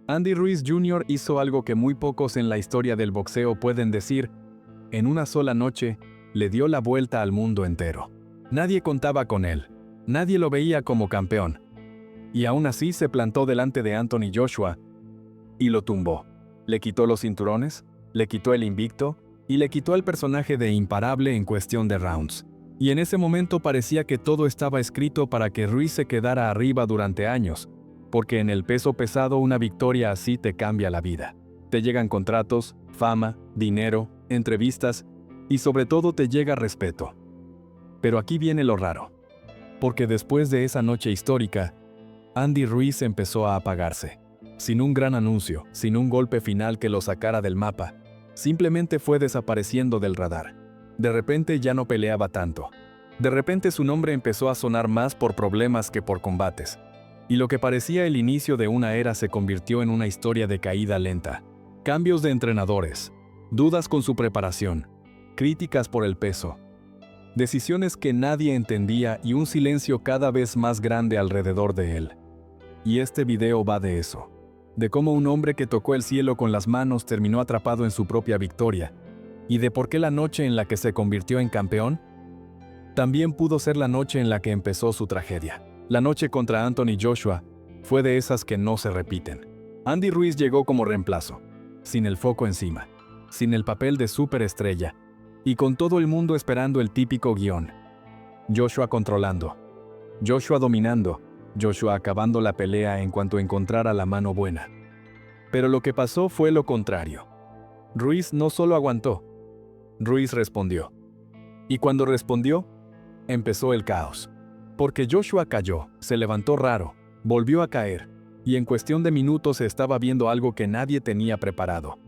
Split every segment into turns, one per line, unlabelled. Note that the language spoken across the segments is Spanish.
Andy Ruiz Jr. hizo algo que muy pocos en la historia del boxeo pueden decir. En una sola noche, le dio la vuelta al mundo entero. Nadie contaba con él. Nadie lo veía como campeón. Y aún así se plantó delante de Anthony Joshua y lo tumbó. Le quitó los cinturones, le quitó el invicto y le quitó el personaje de imparable en cuestión de rounds. Y en ese momento parecía que todo estaba escrito para que Ruiz se quedara arriba durante años, porque en el peso pesado una victoria así te cambia la vida. Te llegan contratos, fama, dinero, entrevistas y sobre todo te llega respeto. Pero aquí viene lo raro. Porque después de esa noche histórica, Andy Ruiz empezó a apagarse. Sin un gran anuncio, sin un golpe final que lo sacara del mapa, simplemente fue desapareciendo del radar. De repente ya no peleaba tanto. De repente su nombre empezó a sonar más por problemas que por combates. Y lo que parecía el inicio de una era se convirtió en una historia de caída lenta. Cambios de entrenadores, dudas con su preparación, críticas por el peso, decisiones que nadie entendía y un silencio cada vez más grande alrededor de él. Y este video va de eso. De cómo un hombre que tocó el cielo con las manos terminó atrapado en su propia victoria. Y de por qué la noche en la que se convirtió en campeón también pudo ser la noche en la que empezó su tragedia. La noche contra Anthony Joshua fue de esas que no se repiten. Andy Ruiz llegó como reemplazo, sin el foco encima, sin el papel de superestrella, y con todo el mundo esperando el típico guión. Joshua controlando, Joshua dominando, Joshua acabando la pelea en cuanto encontrara la mano buena. Pero lo que pasó fue lo contrario. Ruiz no solo aguantó, Ruiz respondió. Y cuando respondió, empezó el caos. Porque Joshua cayó, se levantó raro, volvió a caer, y en cuestión de minutos se estaba viendo algo que nadie tenía preparado.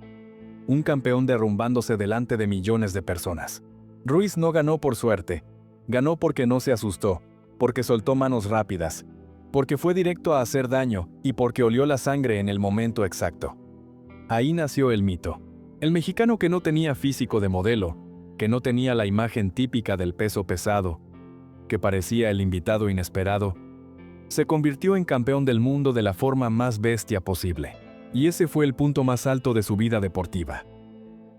Un campeón derrumbándose delante de millones de personas. Ruiz no ganó por suerte, ganó porque no se asustó, porque soltó manos rápidas, porque fue directo a hacer daño y porque olió la sangre en el momento exacto. Ahí nació el mito. El mexicano que no tenía físico de modelo, que no tenía la imagen típica del peso pesado, que parecía el invitado inesperado, se convirtió en campeón del mundo de la forma más bestia posible. Y ese fue el punto más alto de su vida deportiva.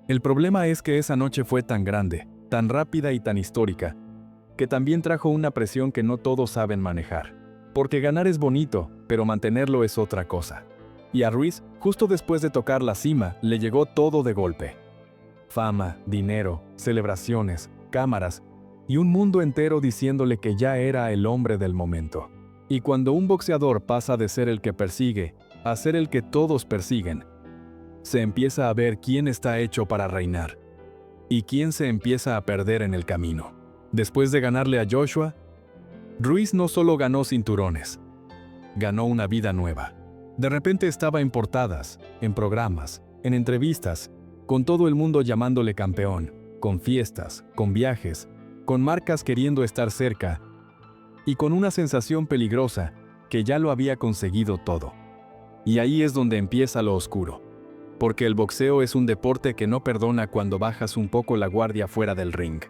El problema es que esa noche fue tan grande, tan rápida y tan histórica, que también trajo una presión que no todos saben manejar. Porque ganar es bonito, pero mantenerlo es otra cosa. Y a Ruiz, justo después de tocar la cima, le llegó todo de golpe. Fama, dinero, celebraciones, cámaras, y un mundo entero diciéndole que ya era el hombre del momento. Y cuando un boxeador pasa de ser el que persigue a ser el que todos persiguen, se empieza a ver quién está hecho para reinar y quién se empieza a perder en el camino. Después de ganarle a Joshua, Ruiz no solo ganó cinturones, ganó una vida nueva. De repente estaba en portadas, en programas, en entrevistas, con todo el mundo llamándole campeón, con fiestas, con viajes, con marcas queriendo estar cerca, y con una sensación peligrosa que ya lo había conseguido todo. Y ahí es donde empieza lo oscuro. Porque el boxeo es un deporte que no perdona cuando bajas un poco la guardia fuera del ring.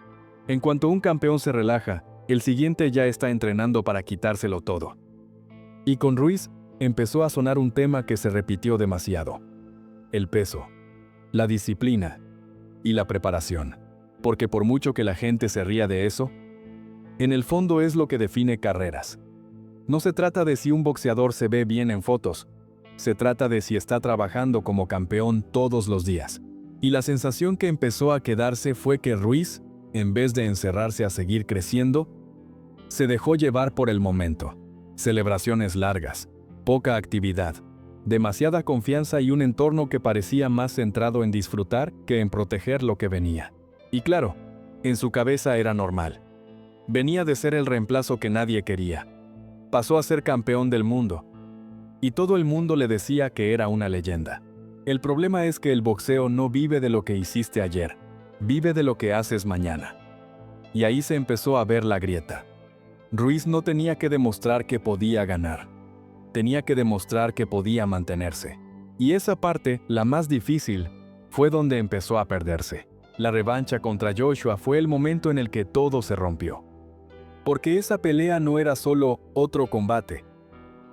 En cuanto un campeón se relaja, el siguiente ya está entrenando para quitárselo todo. Y con Ruiz empezó a sonar un tema que se repitió demasiado. El peso, la disciplina y la preparación. Porque por mucho que la gente se ría de eso, en el fondo es lo que define carreras. No se trata de si un boxeador se ve bien en fotos, se trata de si está trabajando como campeón todos los días. Y la sensación que empezó a quedarse fue que Ruiz, en vez de encerrarse a seguir creciendo, se dejó llevar por el momento. Celebraciones largas, poca actividad, demasiada confianza y un entorno que parecía más centrado en disfrutar que en proteger lo que venía. Y claro, en su cabeza era normal. Venía de ser el reemplazo que nadie quería. Pasó a ser campeón del mundo. Y todo el mundo le decía que era una leyenda. El problema es que el boxeo no vive de lo que hiciste ayer, vive de lo que haces mañana. Y ahí se empezó a ver la grieta. Ruiz no tenía que demostrar que podía ganar. Tenía que demostrar que podía mantenerse. Y esa parte, la más difícil, fue donde empezó a perderse. La revancha contra Joshua fue el momento en el que todo se rompió. Porque esa pelea no era solo otro combate.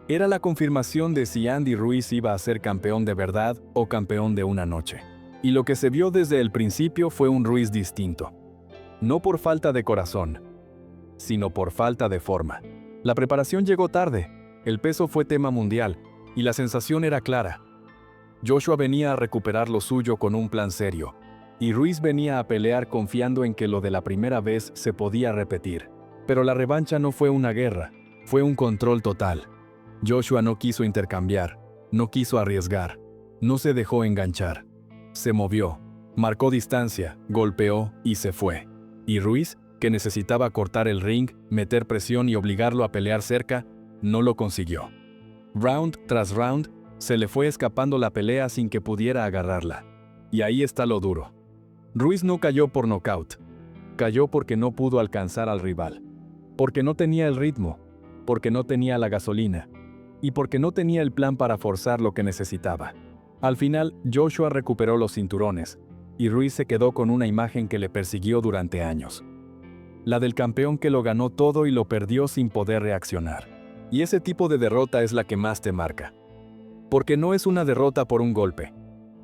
Era la confirmación de si Andy Ruiz iba a ser campeón de verdad o campeón de una noche. Y lo que se vio desde el principio fue un Ruiz distinto. No por falta de corazón, sino por falta de forma. La preparación llegó tarde, el peso fue tema mundial, y la sensación era clara. Joshua venía a recuperar lo suyo con un plan serio, y Ruiz venía a pelear confiando en que lo de la primera vez se podía repetir. Pero la revancha no fue una guerra, fue un control total. Joshua no quiso intercambiar, no quiso arriesgar, no se dejó enganchar. Se movió, marcó distancia, golpeó y se fue. Y Ruiz, que necesitaba cortar el ring, meter presión y obligarlo a pelear cerca, no lo consiguió. Round tras round, se le fue escapando la pelea sin que pudiera agarrarla. Y ahí está lo duro. Ruiz no cayó por nocaut. Cayó porque no pudo alcanzar al rival. Porque no tenía el ritmo. Porque no tenía la gasolina. Y porque no tenía el plan para forzar lo que necesitaba. Al final, Joshua recuperó los cinturones. Y Ruiz se quedó con una imagen que le persiguió durante años. La del campeón que lo ganó todo y lo perdió sin poder reaccionar. Y ese tipo de derrota es la que más te marca. Porque no es una derrota por un golpe.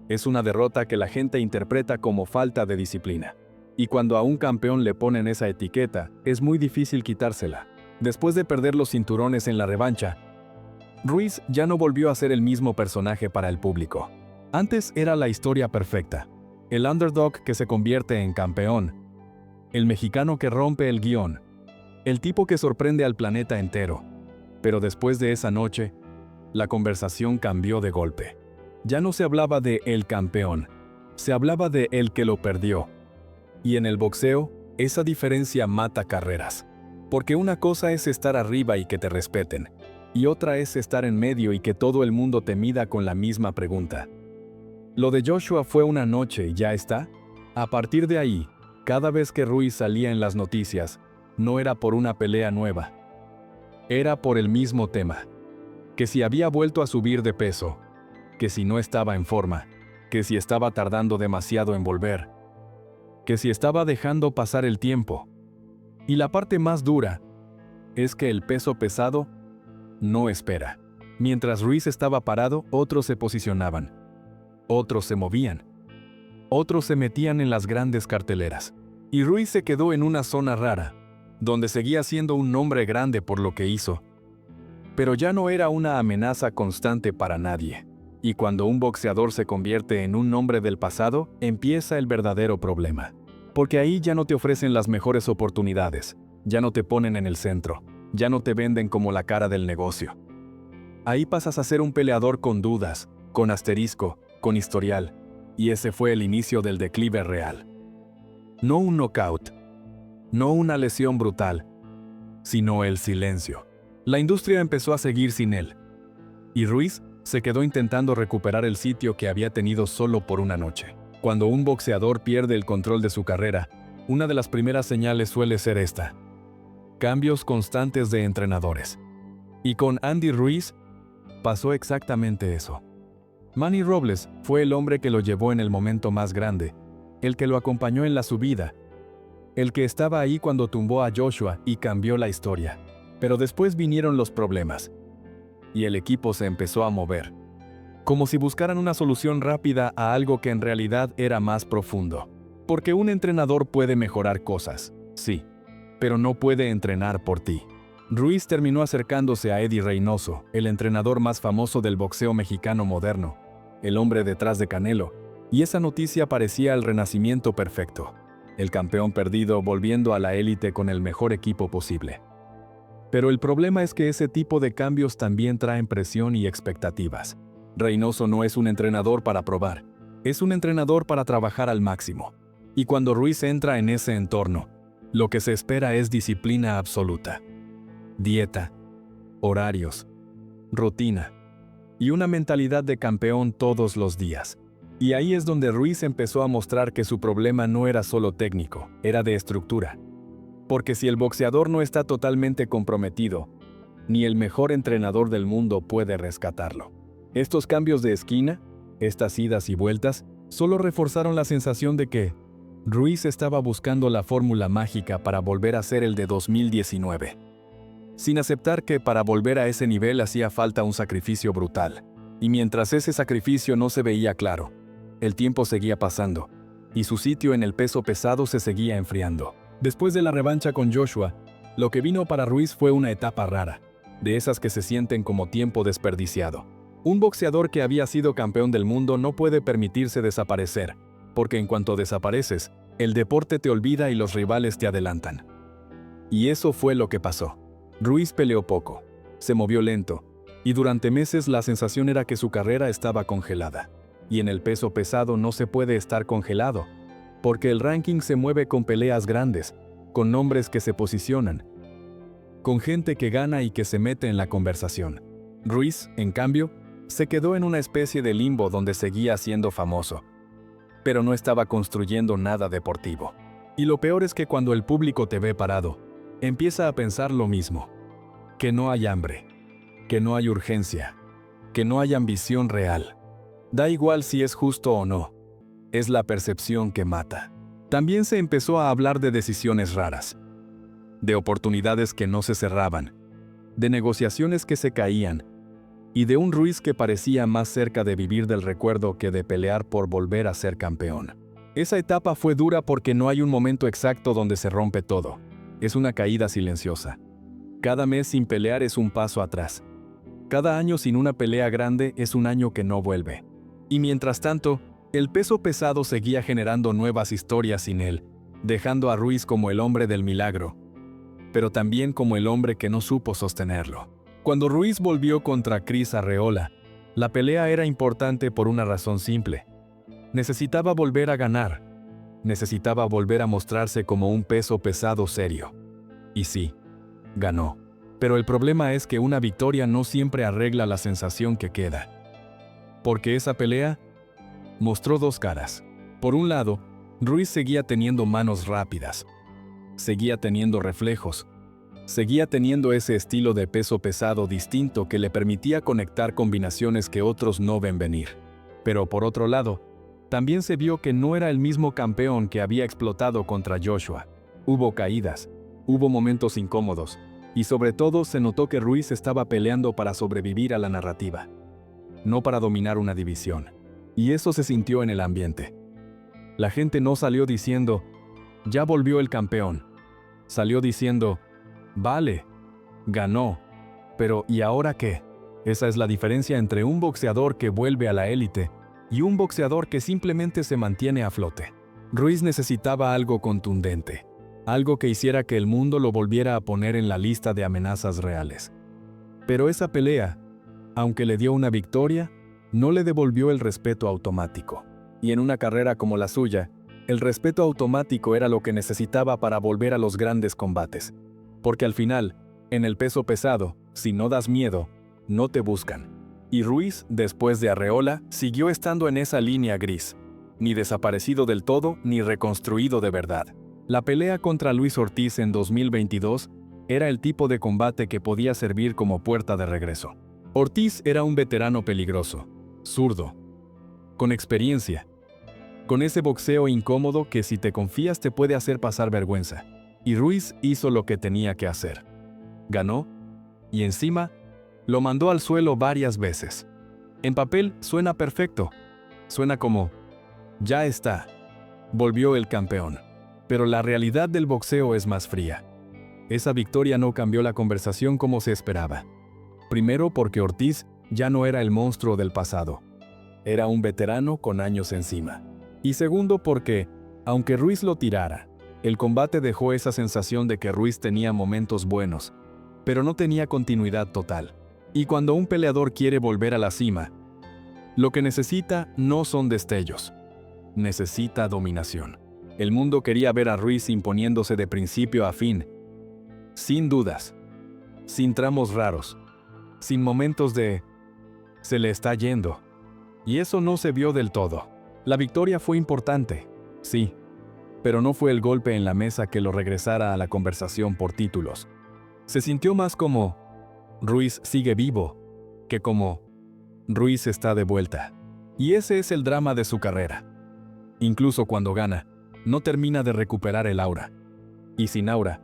Es una derrota que la gente interpreta como falta de disciplina. Y cuando a un campeón le ponen esa etiqueta, es muy difícil quitársela. Después de perder los cinturones en la revancha, Ruiz ya no volvió a ser el mismo personaje para el público. Antes era la historia perfecta. El underdog que se convierte en campeón. El mexicano que rompe el guión. El tipo que sorprende al planeta entero. Pero después de esa noche, la conversación cambió de golpe. Ya no se hablaba de el campeón, se hablaba de el que lo perdió. Y en el boxeo, esa diferencia mata carreras. Porque una cosa es estar arriba y que te respeten, y otra es estar en medio y que todo el mundo te mida con la misma pregunta. ¿Lo de Joshua fue una noche y ya está? A partir de ahí, cada vez que Ruiz salía en las noticias, no era por una pelea nueva. Era por el mismo tema. Que si había vuelto a subir de peso, que si no estaba en forma, que si estaba tardando demasiado en volver, que si estaba dejando pasar el tiempo. Y la parte más dura es que el peso pesado no espera. Mientras Ruiz estaba parado, otros se posicionaban, otros se movían, otros se metían en las grandes carteleras. Y Ruiz se quedó en una zona rara, donde seguía siendo un nombre grande por lo que hizo, pero ya no era una amenaza constante para nadie. Y cuando un boxeador se convierte en un nombre del pasado, empieza el verdadero problema. Porque ahí ya no te ofrecen las mejores oportunidades, ya no te ponen en el centro, ya no te venden como la cara del negocio. Ahí pasas a ser un peleador con dudas, con asterisco, con historial, y ese fue el inicio del declive real. No un knockout, no una lesión brutal, sino el silencio. La industria empezó a seguir sin él, y Ruiz se quedó intentando recuperar el sitio que había tenido solo por una noche. Cuando un boxeador pierde el control de su carrera, una de las primeras señales suele ser esta: cambios constantes de entrenadores. Y con Andy Ruiz pasó exactamente eso. Manny Robles fue el hombre que lo llevó en el momento más grande, el que lo acompañó en la subida, el que estaba ahí cuando tumbó a Joshua y cambió la historia. Pero después vinieron los problemas, y el equipo se empezó a mover, como si buscaran una solución rápida a algo que en realidad era más profundo. Porque un entrenador puede mejorar cosas, sí, pero no puede entrenar por ti. Ruiz terminó acercándose a Eddie Reynoso, el entrenador más famoso del boxeo mexicano moderno, el hombre detrás de Canelo, y esa noticia parecía el renacimiento perfecto. El campeón perdido volviendo a la élite con el mejor equipo posible. Pero el problema es que ese tipo de cambios también traen presión y expectativas. Reynoso no es un entrenador para probar, es un entrenador para trabajar al máximo. Y cuando Ruiz entra en ese entorno, lo que se espera es disciplina absoluta. Dieta, horarios, rutina y una mentalidad de campeón todos los días. Y ahí es donde Ruiz empezó a mostrar que su problema no era solo técnico, era de estructura. Porque si el boxeador no está totalmente comprometido, ni el mejor entrenador del mundo puede rescatarlo. Estos cambios de esquina, estas idas y vueltas, solo reforzaron la sensación de que Ruiz estaba buscando la fórmula mágica para volver a ser el de 2019. sin aceptar que para volver a ese nivel hacía falta un sacrificio brutal. Y mientras ese sacrificio no se veía claro, el tiempo seguía pasando, y su sitio en el peso pesado se seguía enfriando. Después de la revancha con Joshua, lo que vino para Ruiz fue una etapa rara, de esas que se sienten como tiempo desperdiciado. Un boxeador que había sido campeón del mundo no puede permitirse desaparecer, porque en cuanto desapareces, el deporte te olvida y los rivales te adelantan. Y eso fue lo que pasó. Ruiz peleó poco, se movió lento, y durante meses la sensación era que su carrera estaba congelada. Y en el peso pesado no se puede estar congelado, porque el ranking se mueve con peleas grandes, con nombres que se posicionan, con gente que gana y que se mete en la conversación. Ruiz, en cambio, se quedó en una especie de limbo donde seguía siendo famoso, pero no estaba construyendo nada deportivo. Y lo peor es que cuando el público te ve parado, empieza a pensar lo mismo, que no hay hambre, que no hay urgencia, que no hay ambición real. Da igual si es justo o no, es la percepción que mata. También se empezó a hablar de decisiones raras, de oportunidades que no se cerraban, de negociaciones que se caían, y de un Ruiz que parecía más cerca de vivir del recuerdo que de pelear por volver a ser campeón. Esa etapa fue dura porque no hay un momento exacto donde se rompe todo. Es una caída silenciosa. Cada mes sin pelear es un paso atrás. Cada año sin una pelea grande es un año que no vuelve. Y mientras tanto, el peso pesado seguía generando nuevas historias sin él, dejando a Ruiz como el hombre del milagro, pero también como el hombre que no supo sostenerlo. Cuando Ruiz volvió contra Chris Arreola, la pelea era importante por una razón simple. Necesitaba volver a ganar. Necesitaba volver a mostrarse como un peso pesado serio. Y sí, ganó. Pero el problema es que una victoria no siempre arregla la sensación que queda. Porque esa pelea mostró dos caras. Por un lado, Ruiz seguía teniendo manos rápidas. Seguía teniendo reflejos. Seguía teniendo ese estilo de peso pesado distinto que le permitía conectar combinaciones que otros no ven venir. Pero por otro lado, también se vio que no era el mismo campeón que había explotado contra Joshua. Hubo caídas, hubo momentos incómodos, y sobre todo se notó que Ruiz estaba peleando para sobrevivir a la narrativa, no para dominar una división. Y eso se sintió en el ambiente. La gente no salió diciendo, ya volvió el campeón. Salió diciendo, vale, ganó, pero ¿y ahora qué? Esa es la diferencia entre un boxeador que vuelve a la élite y un boxeador que simplemente se mantiene a flote. Ruiz necesitaba algo contundente, algo que hiciera que el mundo lo volviera a poner en la lista de amenazas reales. Pero esa pelea, aunque le dio una victoria, no le devolvió el respeto automático. Y en una carrera como la suya, el respeto automático era lo que necesitaba para volver a los grandes combates. Porque al final, en el peso pesado, si no das miedo, no te buscan. Y Ruiz, después de Arreola, siguió estando en esa línea gris. Ni desaparecido del todo, ni reconstruido de verdad. La pelea contra Luis Ortiz en 2022 era el tipo de combate que podía servir como puerta de regreso. Ortiz era un veterano peligroso, zurdo, con experiencia, con ese boxeo incómodo que si te confías te puede hacer pasar vergüenza. Y Ruiz hizo lo que tenía que hacer. Ganó, y encima, lo mandó al suelo varias veces. En papel suena perfecto. Suena como, ya está, volvió el campeón. Pero la realidad del boxeo es más fría. Esa victoria no cambió la conversación como se esperaba. Primero porque Ortiz ya no era el monstruo del pasado. Era un veterano con años encima. Y segundo porque, aunque Ruiz lo tirara, el combate dejó esa sensación de que Ruiz tenía momentos buenos, pero no tenía continuidad total. Y cuando un peleador quiere volver a la cima, lo que necesita no son destellos. Necesita dominación. El mundo quería ver a Ruiz imponiéndose de principio a fin, sin dudas, sin tramos raros, sin momentos de se le está yendo. Y eso no se vio del todo. La victoria fue importante, sí, pero no fue el golpe en la mesa que lo regresara a la conversación por títulos. Se sintió más como Ruiz sigue vivo, que como Ruiz está de vuelta. Y ese es el drama de su carrera. Incluso cuando gana, no termina de recuperar el aura. Y sin aura,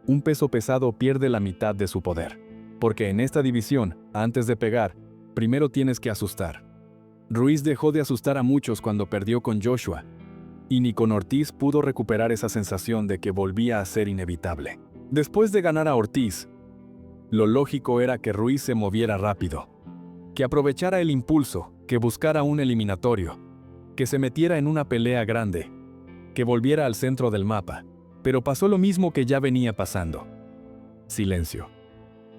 Un peso pesado pierde la mitad de su poder. Porque en esta división, antes de pegar, primero tienes que asustar. Ruiz dejó de asustar a muchos cuando perdió con Joshua, y ni con Ortiz pudo recuperar esa sensación de que volvía a ser inevitable. Después de ganar a Ortiz, lo lógico era que Ruiz se moviera rápido, que aprovechara el impulso, que buscara un eliminatorio, que se metiera en una pelea grande, que volviera al centro del mapa. Pero pasó lo mismo que ya venía pasando. Silencio.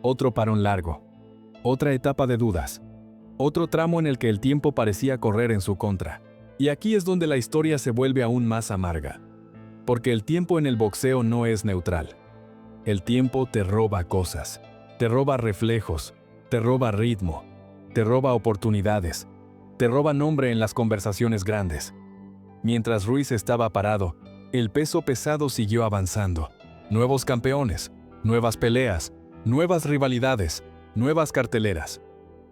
Otro parón largo. Otra etapa de dudas. Otro tramo en el que el tiempo parecía correr en su contra. Y aquí es donde la historia se vuelve aún más amarga. Porque el tiempo en el boxeo no es neutral. El tiempo te roba cosas. Te roba reflejos. Te roba ritmo. Te roba oportunidades. Te roba nombre en las conversaciones grandes. Mientras Ruiz estaba parado, el peso pesado siguió avanzando. Nuevos campeones, nuevas peleas, nuevas rivalidades, nuevas carteleras.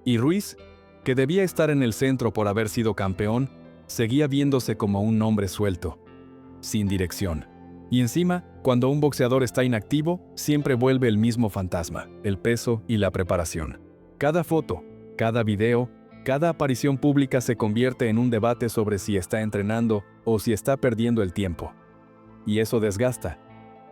Y Ruiz, que debía estar en el centro por haber sido campeón, seguía viéndose como un hombre suelto, sin dirección. Y encima, cuando un boxeador está inactivo, siempre vuelve el mismo fantasma, el peso y la preparación. Cada foto, cada video, cada aparición pública se convierte en un debate sobre si está entrenando o si está perdiendo el tiempo. Y eso desgasta,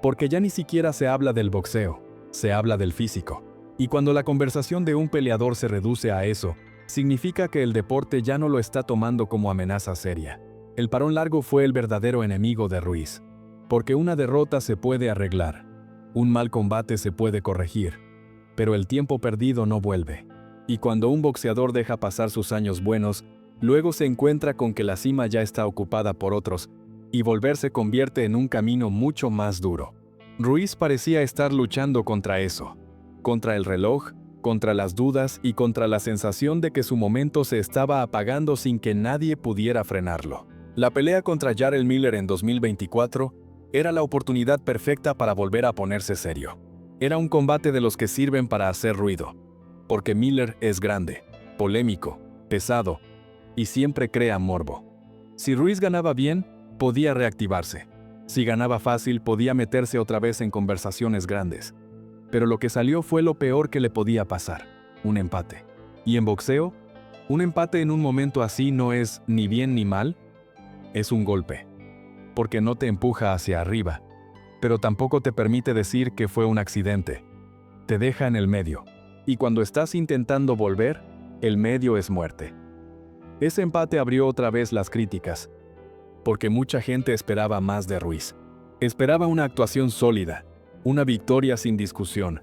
porque ya ni siquiera se habla del boxeo, se habla del físico. Y cuando la conversación de un peleador se reduce a eso, significa que el deporte ya no lo está tomando como amenaza seria. El parón largo fue el verdadero enemigo de Ruiz, porque una derrota se puede arreglar, un mal combate se puede corregir, pero el tiempo perdido no vuelve. Y cuando un boxeador deja pasar sus años buenos, luego se encuentra con que la cima ya está ocupada por otros, y volver se convierte en un camino mucho más duro. Ruiz parecía estar luchando contra eso, contra el reloj, contra las dudas y contra la sensación de que su momento se estaba apagando sin que nadie pudiera frenarlo. La pelea contra Jarrell Miller en 2024 era la oportunidad perfecta para volver a ponerse serio. Era un combate de los que sirven para hacer ruido, porque Miller es grande, polémico, pesado, y siempre crea morbo. Si Ruiz ganaba bien, podía reactivarse. Si ganaba fácil, podía meterse otra vez en conversaciones grandes. Pero lo que salió fue lo peor que le podía pasar, un empate. Y en boxeo, un empate en un momento así no es ni bien ni mal, es un golpe. Porque no te empuja hacia arriba, pero tampoco te permite decir que fue un accidente. Te deja en el medio. Y cuando estás intentando volver, el medio es muerte. Ese empate abrió otra vez las críticas, porque mucha gente esperaba más de Ruiz. Esperaba una actuación sólida, una victoria sin discusión,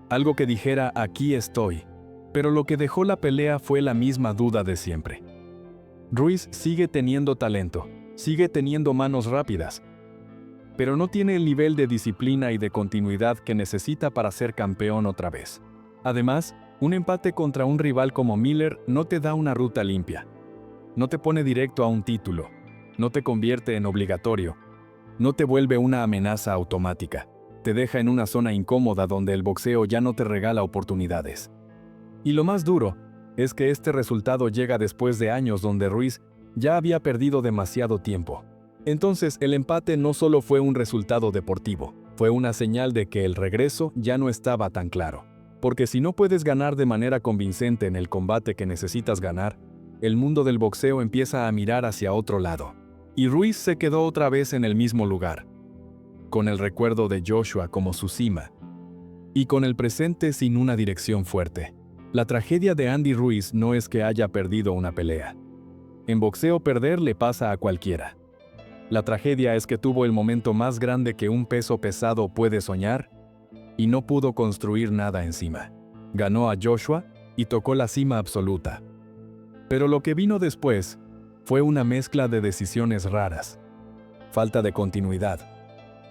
algo que dijera aquí estoy, pero lo que dejó la pelea fue la misma duda de siempre. Ruiz sigue teniendo talento, sigue teniendo manos rápidas, pero no tiene el nivel de disciplina y de continuidad que necesita para ser campeón otra vez. Además, un empate contra un rival como Miller no te da una ruta limpia, no te pone directo a un título, no te convierte en obligatorio, no te vuelve una amenaza automática, te deja en una zona incómoda donde el boxeo ya no te regala oportunidades. Y lo más duro es que este resultado llega después de años donde Ruiz ya había perdido demasiado tiempo. Entonces el empate no solo fue un resultado deportivo, fue una señal de que el regreso ya no estaba tan claro. Porque si no puedes ganar de manera convincente en el combate que necesitas ganar, el mundo del boxeo empieza a mirar hacia otro lado. Y Ruiz se quedó otra vez en el mismo lugar, con el recuerdo de Joshua como su cima, y con el presente sin una dirección fuerte. La tragedia de Andy Ruiz no es que haya perdido una pelea. En boxeo perder le pasa a cualquiera. La tragedia es que tuvo el momento más grande que un peso pesado puede soñar, y no pudo construir nada encima. Ganó a Joshua y tocó la cima absoluta. Pero lo que vino después fue una mezcla de decisiones raras, falta de continuidad,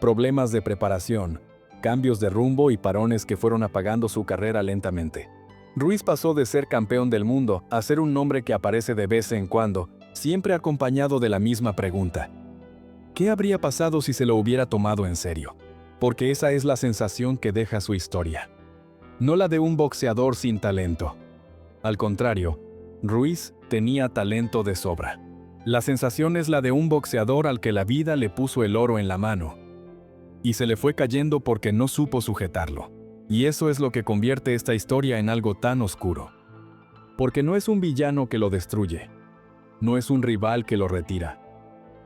problemas de preparación, cambios de rumbo y parones que fueron apagando su carrera lentamente. Ruiz pasó de ser campeón del mundo a ser un nombre que aparece de vez en cuando, siempre acompañado de la misma pregunta: ¿qué habría pasado si se lo hubiera tomado en serio? Porque esa es la sensación que deja su historia. No la de un boxeador sin talento. Al contrario, Ruiz tenía talento de sobra. La sensación es la de un boxeador al que la vida le puso el oro en la mano. y se le fue cayendo porque no supo sujetarlo. Y eso es lo que convierte esta historia en algo tan oscuro. Porque no es un villano que lo destruye, no es un rival que lo retira,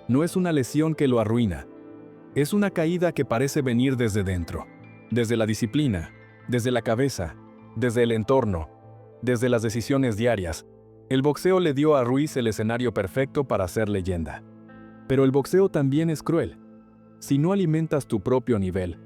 no es una lesión que lo arruina, es una caída que parece venir desde dentro, desde la disciplina, desde la cabeza, desde el entorno, desde las decisiones diarias. El boxeo le dio a Ruiz el escenario perfecto para ser leyenda. Pero el boxeo también es cruel. Si no alimentas tu propio nivel,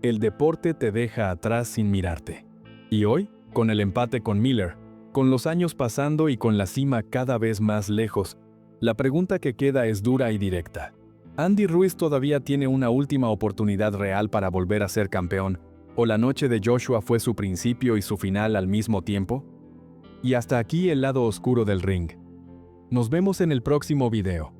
el deporte te deja atrás sin mirarte. Y hoy, con el empate con Miller, con los años pasando y con la cima cada vez más lejos, la pregunta que queda es dura y directa. ¿Andy Ruiz todavía tiene una última oportunidad real para volver a ser campeón? ¿O la noche de Joshua fue su principio y su final al mismo tiempo? Y hasta aquí el lado oscuro del ring. Nos vemos en el próximo video.